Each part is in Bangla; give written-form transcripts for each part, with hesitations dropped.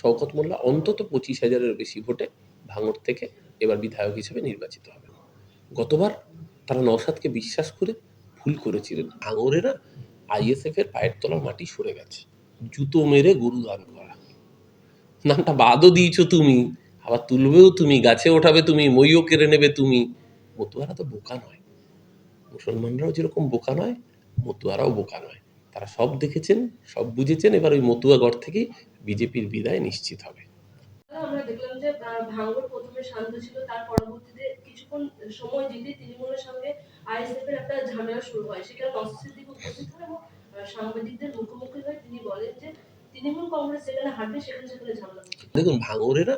শওকত মোল্লা অন্তত 25,000-এর বেশি ভোটে ভাঙড় থেকে এবার বিধায়ক হিসেবে নির্বাচিত হবেন। গতবার তারা নওশাদকে বিশ্বাস করে ভুল করেছিলেন। ভাঙড়ে না আইএসএফ এর পায়ের তলার মাটি সরে গেছে। জুতো মেরে গরু দান করা, নামটা বাদও দিয়েছো তুমি, আবার তুলবেও তুমি, গাছে ওঠাবে তুমি, মইও কেড়ে নেবে তুমি। মতুয়ারা তো বোকা নয়, মুসলমানরাও যেরকম বোকা নয়, মতুয়ারাও বোকা নয়। তারা সব দেখেছেন, সব বুঝেছেন। এবার ওই মতুয়াগড় থেকেই বিজেপির বিদায় নিশ্চিত হবে। আমরা দেখলাম যে ভাঙড় প্রথমে শান্ত ছিল, তার পরবর্তীতে কিছুক্ষণ সময় যেতে তৃণমূলের সঙ্গে আইএসএফ এর একটা ঝামেলা শুরু হয়। সেখানে নওশাদ সিদ্দিকী উপস্থিত হয় এবং সাংবাদিকদের মুখোমুখি হয়ে তিনি বলেন যে তৃণমূল কংগ্রেস যেখানে হাঁটবে সেখানে ঝামেলা হচ্ছে। দেখুন, ভাঙড়ে না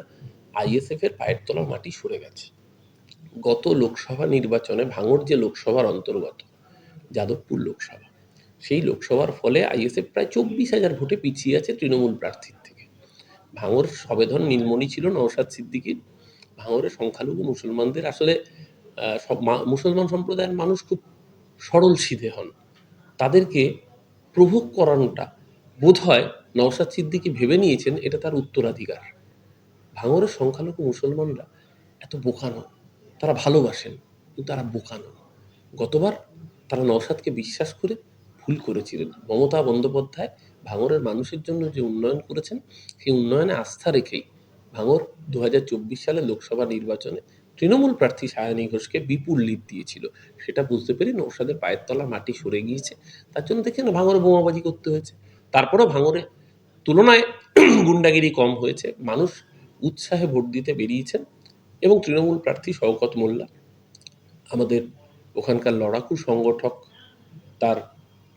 আইএসএফ এর পায়ের তলার মাটি সরে গেছে। গত লোকসভা নির্বাচনে ভাঙড় যে লোকসভার অন্তর্গত যাদবপুর লোকসভা, সেই লোকসভার ফলে আইএসএফ প্রায় 24,000 ভোটে পিছিয়ে আছে তৃণমূল প্রার্থীর থেকে। ভাঙড় সবেধন নীলমণি ছিল নওশাদ সিদ্দিকীর। ভাঙড়ের সংখ্যালঘু মুসলমানদের আসলে মুসলমান সম্প্রদায়ের মানুষ খুব সরল সিধে হন। তাদেরকে প্রভোগ করানোটা বোধ হয় নওশাদ সিদ্দিকী ভেবে নিয়েছেন এটা তার উত্তরাধিকার। ভাঙড়ের সংখ্যালঘু মুসলমানরা এত বোকা নন, তারা ভালোবাসেন কিন্তু তারা বোকা নন। গতবার তারা নওশাদকে বিশ্বাস করে ভুল করেছিলেন। মমতা বন্দ্যোপাধ্যায় ভাঙড়ের মানুষের জন্য যে উন্নয়ন করেছেন, সেই উন্নয়নে আস্থা রেখেই ভাঙড় 2024 সালের লোকসভা নির্বাচনে তৃণমূল প্রার্থী সায়নী ঘোষকে বিপুল লিড দিয়েছিল। সেটা বুঝতে পেরে নওশাদের পায়ের তলা মাটি সরে গিয়েছে। তার জন্য দেখেন ভাঙড়ে বোমাবাজি করতে হয়েছে। তারপরেও ভাঙড়ে তুলনায় গুন্ডাগিরি কম হয়েছে, মানুষ উৎসাহে ভোট দিতে বেরিয়েছেন এবং তৃণমূল প্রার্থী শওকত মোল্লা আমাদের ওখানকার লড়াকু সংগঠক। তার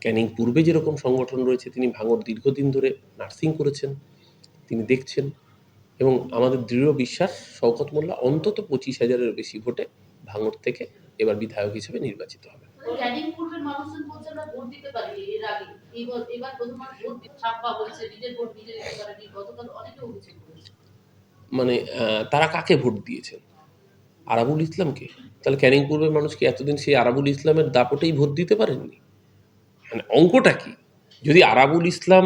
ক্যানিং পূর্বে যেরকম সংগঠন রয়েছে, তিনি ভাঙড় দীর্ঘদিন ধরে নার্সিং করেছেন, তিনি দেখছেন। এবং আমাদের দৃঢ় বিশ্বাস শওকত মোল্লা অন্তত 25,000-এর বেশি ভোটে ভাঙড় থেকে এবার বিধায়ক হিসেবে নির্বাচিত হবে। ক্যানিং পূর্বের মানুষজন বলছে আমরা ভোট দিতে পারি এর আগে, এবার প্রথমবার ভোট ছাপ্পা বলছে, নিজের ভোট নিজে দিতে পারেনি। গতকাল অনেকে অভিযোগ করেছে। মানে তারা কাকে ভোট দিয়েছেন? আরাবুল ইসলামকে? তাহলে ক্যানিং পূর্বের মানুষ কি এতদিন সেই আরাবুল ইসলামের দাপটেই ভোট দিতে পারেননি? মানে অঙ্কটা কি? যদি আরাবুল ইসলাম,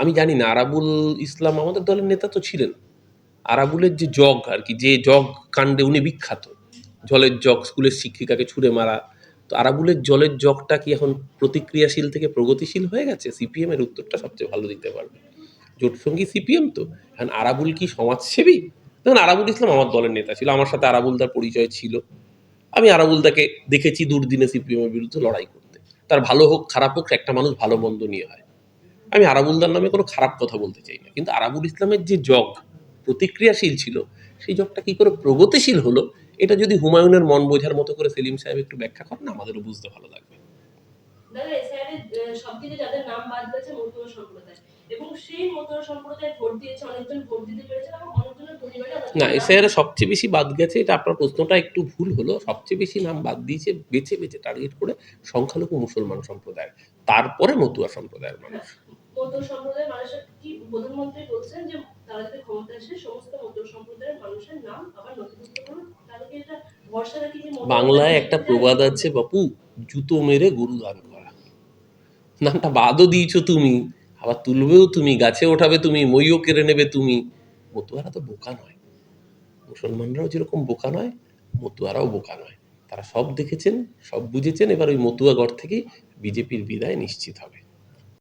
আমি জানি না, আরাবুল ইসলাম আমাদের দলের নেতা তো ছিলেন। আরাবুলের যে জগ আর কি, যে জগ কাণ্ডে উনি বিখ্যাত, জলের জগ, স্কুলের শিক্ষিকাকে ছুঁড়ে মারা, তো আরাবুলের জলের জগটা কি এখন প্রতিক্রিয়াশীল থেকে প্রগতিশীল হয়ে গেছে? সিপিএম এর উত্তরটা সবচেয়ে ভালো দিতে পারবে। জোটসঙ্গী সিপিএম তো। এখন আরাবুল কি সমাজসেবী? দেখুন, আরাবুল ইসলাম আমার দলের নেতা ছিল, আমার সাথে আরাবুলদার পরিচয় ছিল। আমি আরাবুলদাকে দেখেছি দুর্দিনে সিপিএম এর বিরুদ্ধে লড়াই করতে। তার ভালো হোক খারাপ হোক, একটা মানুষ ভালো মন্দ নিয়ে হয়। আমি আরাবুলদার নামে কোনো খারাপ কথা বলতে চাই না, কিন্তু আরাবুল ইসলামের যে জগ প্রতিক্রিয়াশীল ছিল, সেই জগটা কি করে প্রগতিশীল হলো, এটা যদি হুমায়ুনের মন বোঝার মতো করে সেলিম সাহেব একটু ব্যাখ্যা করেন, আমাদেরও বুঝতে ভালো লাগবে। দাদা, এসআইআর সবথেকে যাদের নাম বাদ গেছে মতুয়া সম্প্রদায়, এবং সেই মতুয়া সম্প্রদায় ভোট দিয়েছে, অনেকজন ভোট দিতে পেরেছে এবং অনেকজনের পরিবারে না, এসআইআর সবচেয়ে বেশি বাদ গেছে, এটা আপনার প্রশ্নটা একটু ভুল হলো। সবচেয়ে বেশি নাম বাদ দিয়েছে বেছে বেছে টার্গেট করে সংখ্যালঘু মুসলমান সম্প্রদায়, তারপরে মতুয়া সম্প্রদায়ের মানুষ। মতুয়া সম্প্রদায়ের মানুষের কি প্রধানমন্ত্রী বলছেন যে তারা যদি ক্ষমতা আসে সমস্ত মতুয়া সম্প্রদায়ের মানুষের নাম আবার নথিভুক্ত করুন, তাহলে কি এটা ভরসা রাখি যে বাংলায় একটা প্রবাদ আছে বাপু, জুতো মেরে গরু দান করা। নামটা বাদও দিয়েছো তুমি, আবার তুলবেও তুমি, গাছে ওঠাবে তুমি, মইও কেড়ে নেবে তুমি। মতুয়ারা তো বোকা নয়, মুসলমানরাও যেরকম বোকা নয়, মতুয়ারাও বোকা নয়। তারা সব দেখেছেন, সব বুঝেছেন। এবার ওই মতুয়াগড় থেকেই বিজেপির বিদায় নিশ্চিত হবে।